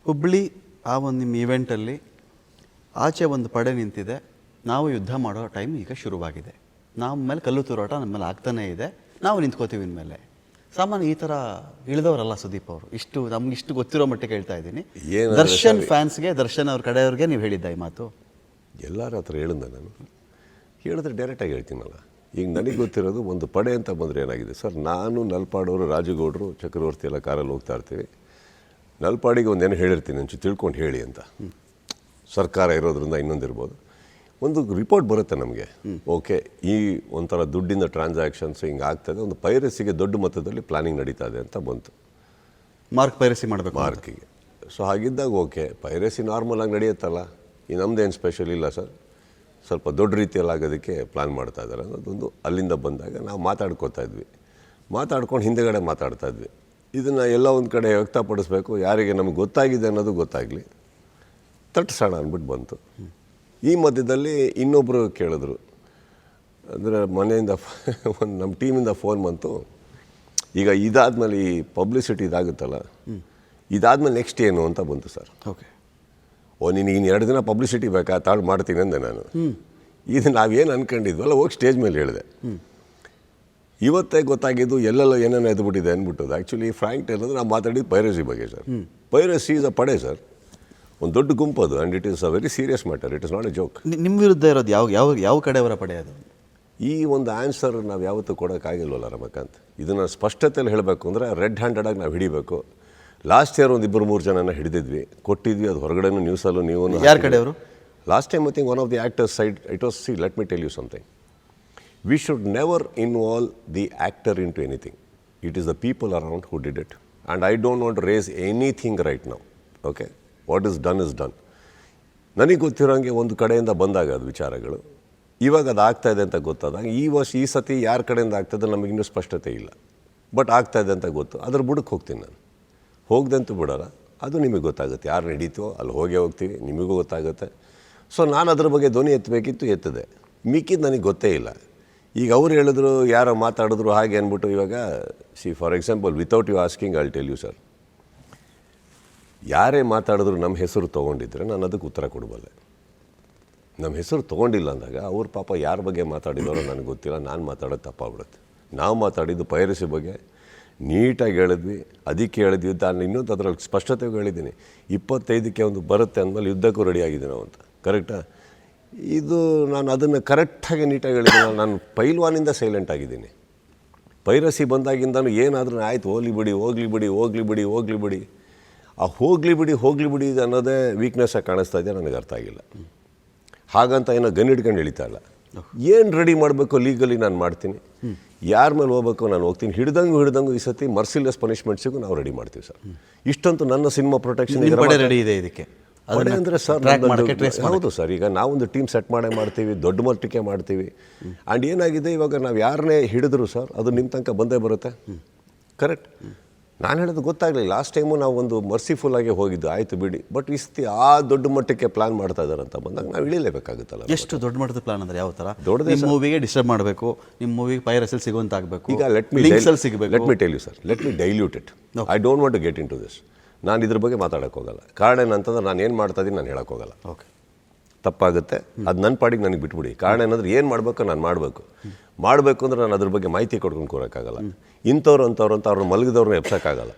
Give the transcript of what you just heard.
ಹುಬ್ಳಿ ಆ ಒಂದು ನಿಮ್ಮ ಇವೆಂಟಲ್ಲಿ ಆಚೆ ಒಂದು ಪಡೆ ನಿಂತಿದೆ, ನಾವು ಯುದ್ಧ ಮಾಡೋ ಟೈಮ್ ಈಗ ಶುರುವಾಗಿದೆ, ನಮ್ಮ ಮೇಲೆ ಕಲ್ಲು ತೂರಾಟ ನಮ್ಮ ಮೇಲೆ ಆಗ್ತಾನೇ ಇದೆ, ನಾವು ನಿಂತ್ಕೋತೀವಿ ಇನ್ಮೇಲೆ. ಸಾಮಾನ್ಯ ಈ ಥರ ಇಳಿದವರಲ್ಲ ಸುದೀಪ್ ಅವರು. ನಮ್ಗೆ ಇಷ್ಟು ಗೊತ್ತಿರೋ ಮಟ್ಟಿಗೆ ಹೇಳ್ತಾ ಇದ್ದೀನಿ. ದರ್ಶನ್ ಫ್ಯಾನ್ಸ್ಗೆ, ದರ್ಶನ್ ಅವ್ರ ಕಡೆಯವ್ರಿಗೆ ನೀವು ಹೇಳಿದ್ದ ಈ ಮಾತು? ಎಲ್ಲರ ಹತ್ರ ಹೇಳಿದೆ ನಾನು. ಹೇಳಿದ್ರೆ ಡೈರೆಕ್ಟಾಗಿ ಹೇಳ್ತೀನಲ್ಲ. ಈಗ ನನಗೆ ಗೊತ್ತಿರೋದು ಒಂದು ಪಡೆ ಅಂತ ಬಂದರೆ ಏನಾಗಿದೆ ಸರ್, ನಾನು ನಲ್ಪಾಡೋರು, ರಾಜಗೌಡರು, ಚಕ್ರವರ್ತಿ ಎಲ್ಲ ಕಾರಲ್ಲಿ ಹೋಗ್ತಾ ಇರ್ತೀವಿ. ನಲ್ಪಾಡಿಗೆ ಒಂದೇನು ಹೇಳಿರ್ತೀನಿ ಒಂಚೂರು ತಿಳ್ಕೊಂಡು ಹೇಳಿ ಅಂತ. ಸರ್ಕಾರ ಇರೋದ್ರಿಂದ ಇನ್ನೊಂದಿರ್ಬೋದು, ಒಂದು ರಿಪೋರ್ಟ್ ಬರುತ್ತೆ ನಮಗೆ. ಓಕೆ, ಈ ಒಂಥರ ದುಡ್ಡಿನ ಟ್ರಾನ್ಸಾಕ್ಷನ್ಸ್ ಹಿಂಗೆ ಆಗ್ತದೆ, ಒಂದು ಪೈರಸಿಗೆ ದೊಡ್ಡ ಮೊತ್ತದಲ್ಲಿ ಪ್ಲಾನಿಂಗ್ ನಡೀತಾ ಇದೆ ಅಂತ ಬಂತು. ಮಾರ್ಕ್ ಪೈರಸಿ ಮಾಡಬೇಕು ಮಾರ್ಕಿಗೆ. ಸೊ ಹಾಗಿದ್ದಾಗ ಓಕೆ, ಪೈರಸಿ ನಾರ್ಮಲಾಗಿ ನಡೆಯುತ್ತಲ್ಲ, ಈ ನಮ್ಮದೇನು ಸ್ಪೆಷಲ್ ಇಲ್ಲ ಸರ್, ಸ್ವಲ್ಪ ದೊಡ್ಡ ರೀತಿಯಲ್ಲಿ ಆಗೋದಕ್ಕೆ ಪ್ಲ್ಯಾನ್ ಮಾಡ್ತಾ ಇದ್ದಾರೆ ಅನ್ನೋದೊಂದು ಅಲ್ಲಿಂದ ಬಂದಾಗ ನಾವು ಮಾತಾಡ್ಕೋತಾ ಇದ್ವಿ. ಮಾತಾಡ್ಕೊಂಡು ಹಿಂದೆಗಡೆ ಮಾತಾಡ್ತಾ ಇದ್ವಿ. ಇದನ್ನು ಎಲ್ಲ ಒಂದು ಕಡೆ ವ್ಯಕ್ತಪಡಿಸ್ಬೇಕು, ಯಾರಿಗೆ ನಮಗೆ ಗೊತ್ತಾಗಿದೆ ಅನ್ನೋದು ಗೊತ್ತಾಗಲಿ, ತಟ್ಟಿಸೋಣ ಅಂದ್ಬಿಟ್ಟು ಬಂತು. ಈ ಮಧ್ಯದಲ್ಲಿ ಇನ್ನೊಬ್ಬರು ಕೇಳಿದ್ರು, ಅಂದರೆ ಮನೆಯಿಂದ ಒಂದು ನಮ್ಮ ಟೀಮಿಂದ ಫೋನ್ ಬಂತು, ಈಗ ಇದಾದಮೇಲೆ ಈ ಪಬ್ಲಿಸಿಟಿ ಇದಾಗುತ್ತಲ್ಲ, ಇದಾದಮೇಲೆ ನೆಕ್ಸ್ಟ್ ಏನು ಅಂತ ಬಂತು ಸರ್. ಓಕೆ, ನಿನಗೆ ಇನ್ನು 2 ದಿನ ಪಬ್ಲಿಸಿಟಿ ಬೇಕಾ, ತಾಳು ಮಾಡ್ತೀನಿ ಅಂದೆ ನಾನು. ಇದು ನಾವೇನು ಅಂದ್ಕೊಂಡಿದ್ವಲ್ಲ ಹೋಗಿ ಸ್ಟೇಜ್ ಮೇಲೆ ಹೇಳಿದೆ. ಇವತ್ತೇ ಗೊತ್ತಾಗಿದ್ದು ಎಲ್ಲೆಲ್ಲ ಏನೇನೋ ಎದ್ಬಿಟ್ಟಿದೆ ಅಂದ್ಬಿಟ್ಟು. ಆ್ಯಕ್ಚುಲಿ ಫ್ರ್ಯಾಂಕ್ ಏನಂದ್ರೆ ನಾವು ಮಾತಾಡಿದ್ದು ಪೈರಸಿ ಬಗ್ಗೆ ಸರ್. ಪೈರಸಿ ಈಸ್ ಅ ಪಡೆ ಸರ್, ಒಂದು ದೊಡ್ಡ ಗುಂಪು ಅದು, and it is a very serious matter, it is not A joke. ನಿಮ್ಮ ವಿರುದ್ಧ ಇರೋದು ಯಾವ ಕಡೆಯವರ ಪಡೆ ಅದು? ಈ ಒಂದು ಆನ್ಸರ್ ನಾವು ಯಾವತ್ತೂ ಕೊಡೋಕ್ಕಾಗಿಲ್ವಲ್ಲ ರಮಕಾಂತ್. ಇದನ್ನು ಸ್ಪಷ್ಟತೆಯಲ್ಲಿ ಹೇಳಬೇಕು ಅಂದರೆ ರೆಡ್ ಹ್ಯಾಂಡೆಡಾಗಿ ನಾವು ಹಿಡಿಬೇಕು. ಲಾಸ್ಟ್ ಇಯರ್ ಒಂದು 2-3 ಜನನ ಹಿಡಿದಿದ್ವಿ, ಕೊಟ್ಟಿದ್ವಿ, ಅದು ಹೊರಗಡೆನೂ ನ್ಯೂಸಲ್ಲೂ ನೀವು. ಯಾರ ಕಡೆಯವರು? Last time I think one of the actors side it was, see let me tell you something, we should never involve the actor into anything. It is the people around who did it, and I don't want to raise anything right now. Okay, what is done is done. ನನಗೆ ಗೊತ್ತಿರೋಂಗೆ ಒಂದು ಕಡೆಯಿಂದ ಬಂದಾಗ ಅದು ವಿಚಾರಗಳು, ಇವಾಗ ಅದು ಆಗ್ತಾಯಿದೆ ಅಂತ ಗೊತ್ತಾದಾಗ ಈ ಸತಿ ಯಾರ ಕಡೆಯಿಂದ ಆಗ್ತದೆ ನಮಗಿನ್ನೂ ಸ್ಪಷ್ಟತೆ ಇಲ್ಲ, ಬಟ್ ಆಗ್ತಾಯಿದೆ ಅಂತ ಗೊತ್ತು. ಅದ್ರ ಬುಡಕ್ಕೆ ಹೋಗ್ತೀನಿ ನಾನು, ಹೋಗ್ದಂತೂ ಬಿಡೋಲ್ಲ. ಅದು ನಿಮಗೆ ಗೊತ್ತಾಗುತ್ತೆ, ಯಾರು ನಡೀತೋ ಅಲ್ಲಿ ಹೋಗ್ತೀವಿ, ನಿಮಗೂ ಗೊತ್ತಾಗುತ್ತೆ. ಸೊ ನಾನು ಅದ್ರ ಬಗ್ಗೆ ಧ್ವನಿ ಎತ್ತಬೇಕಿತ್ತು, ಎತ್ತದೆ. ಮಿಕ್ಕಿದ್ದು ನನಗೆ ಗೊತ್ತೇ ಇಲ್ಲ. ಈಗ ಅವ್ರು ಹೇಳಿದ್ರು, ಯಾರೋ ಮಾತಾಡಿದ್ರು ಹಾಗೆ ಅಂದ್ಬಿಟ್ಟು, ಇವಾಗ for example without you asking I tell you sir, ಯಾರೇ ಮಾತಾಡಿದ್ರು ನಮ್ಮ ಹೆಸರು ತೊಗೊಂಡಿದ್ರೆ ನಾನು ಅದಕ್ಕೆ ಉತ್ತರ ಕೊಡಬಲ್ಲೆ. ನಮ್ಮ ಹೆಸರು ತೊಗೊಂಡಿಲ್ಲ ಅಂದಾಗ ಅವ್ರ ಪಾಪ ಯಾರ ಬಗ್ಗೆ ಮಾತಾಡಿದಾರೋ ನನಗೆ ಗೊತ್ತಿಲ್ಲ, ನಾನು ಮಾತಾಡೋದು ತಪ್ಪಾಗ್ಬಿಡುತ್ತೆ. ನಾವು ಮಾತಾಡಿದ್ದು ಪೈರಸಿ ಬಗ್ಗೆ ನೀಟಾಗಿ ಹೇಳಿದ್ವಿ, ಅದಕ್ಕೆ ಹೇಳಿದ್ವಿ. ನಾನು ಇನ್ನೊಂದು ಅದರಲ್ಲಿ ಸ್ಪಷ್ಟತೆಗೂ ಹೇಳಿದ್ದೀನಿ, 25ಕ್ಕೆ ಒಂದು ಬರುತ್ತೆ ಅಂದಮೇಲೆ ಯುದ್ಧಕ್ಕೂ ರೆಡಿ ಆಗಿದ್ದೀನಿ ನಾವು ಅಂತ. ಕರೆಕ್ಟಾ? ಇದು ನಾನು ಅದನ್ನು ಕರೆಕ್ಟಾಗಿ ನೀಟಾಗಿ ಹೇಳಿದ್ದೀನಿ. ನಾನು ಪೈಲ್ವಾನಿಂದ ಸೈಲೆಂಟ್ ಆಗಿದ್ದೀನಿ. ಪೈರಸಿ ಬಂದಾಗಿಂದನೂ ಏನಾದ್ರೂ ಆಯ್ತು, ಹೋಗ್ಲಿ ಬಿಡಿ ಆ ಹೋಗಲಿ ಬಿಡಿ ಅನ್ನೋದೇ ವೀಕ್ನೆಸ್ಸಾಗಿ ಕಾಣಿಸ್ತಾ ಇದೆ. ನನಗೆ ಅರ್ಥ ಆಗಿಲ್ಲ. ಹಾಗಂತ ಏನೋ ಗನ್ ಹಿಡ್ಕೊಂಡು ಎಳಿತಾ ಇಲ್ಲ. ಏನು ರೆಡಿ ಮಾಡಬೇಕು ಲೀಗಲಿ ನಾನು ಮಾಡ್ತೀನಿ, ಯಾರ ಮೇಲೆ ಹೋಗ್ಬೇಕು ನಾನು ಹೋಗ್ತೀನಿ. ಹಿಡ್ದಂಗೂ ಈ ಸತಿ ಮರ್ಸಿಲೆಸ್ ಪನಿಷ್ಮೆಂಟ್ಸಿಗೂ ನಾವು ರೆಡಿ ಮಾಡ್ತೀವಿ ಸರ್. ಇಷ್ಟಂತೂ ನನ್ನ ಸಿನಿಮಾ ಪ್ರೊಟೆಕ್ಷನ್ ರೆಡಿ ಇದೆ ಇದಕ್ಕೆ. ಪಡೆ ಅಂದರೆ ಸರ್ ಹೌದು ಸರ್, ಈಗ ನಾವೊಂದು ಟೀಮ್ ಸೆಟ್ ಮಾಡ್ತೀವಿ, ದೊಡ್ಡ ಮಟ್ಟಕ್ಕೆ ಮಾಡ್ತೀವಿ. ಆ್ಯಂಡ್ ಏನಾಗಿದೆ, ಇವಾಗ ನಾವು ಯಾರನ್ನೇ ಹಿಡಿದ್ರು ಸರ್ ಅದು ನಿಮ್ಮ ತನಕ ಬಂದೇ ಬರುತ್ತೆ. ಕರೆಕ್ಟ್? ನಾನು ಹೇಳೋದು ಗೊತ್ತಾಗಲಿಲ್ಲ. ಲಾಸ್ಟ್ ಟೈಮು ನಾವು ಒಂದು ಮರ್ಸಿಫುಲ್ಲಾಗಿ ಹೋಗಿದ್ದು, ಆಯಿತು ಬಿಡಿ. ಬಟ್ ಈ ಸತಿ ಆ ದೊಡ್ಡ ಮಟ್ಟಕ್ಕೆ ಪ್ಲಾನ್ ಮಾಡ್ತಾ ಇದ್ದಾರೆ ಅಂತ ಬಂದಾಗ ನಾವು ಇಳಿಲೇಬೇಕಾಗುತ್ತಲ್ಲ. ಎಷ್ಟು ದೊಡ್ಡ ಮಟ್ಟದ ಪ್ಲಾನ್ ಅಂದರೆ ಯಾವ ಥರ? ದೊಡ್ಡದೇ ಮೂವಿಗೆ ಡಿಸ್ಟರ್ಬ್ ಮಾಡಬೇಕು, ನಿಮ್ಮ ಮೂವಿಗೆ ಪೈರಸಲ್ಲಿ ಸಿಗುವಂತಾಗಬೇಕು. ಈಗ let me tell you sir, let me dilute it. I don't want to get into this. ನಾನು ಇದ್ರ ಬಗ್ಗೆ ಮಾತಾಡೋಕ್ಕೆ ಹೋಗಲ್ಲ. ಕಾರಣ ಏನಂತಂದ್ರೆ ನಾನು ಏನು ಮಾಡ್ತಾ ಇದ್ದೀನಿ ನಾನು ಹೇಳೋಕ್ಕೆ ಹೋಗಲ್ಲ. ಓಕೆ, ತಪ್ಪಾಗುತ್ತೆ. ಅದು ನನ್ನ ಪಾಡಿಗೆ ನನಗೆ ಬಿಟ್ಬಿಡಿ. ಕಾರಣ ಏನಂದ್ರೆ ಏನು ಮಾಡಬೇಕು ನಾನು ಮಾಡಬೇಕು ಅಂದರೆ ನಾನು ಅದ್ರ ಬಗ್ಗೆ ಮಾಹಿತಿ ಕೊಡ್ಕೊಂಡು ಕೂರೋಕ್ಕಾಗಲ್ಲ. ಇಂಥವ್ರು ಅಂತ ಅವ್ರನ್ನ ಮಲಗಿದವ್ರನ್ನ ಎಬ್ಸೋಕ್ಕಾಗಲ್ಲ.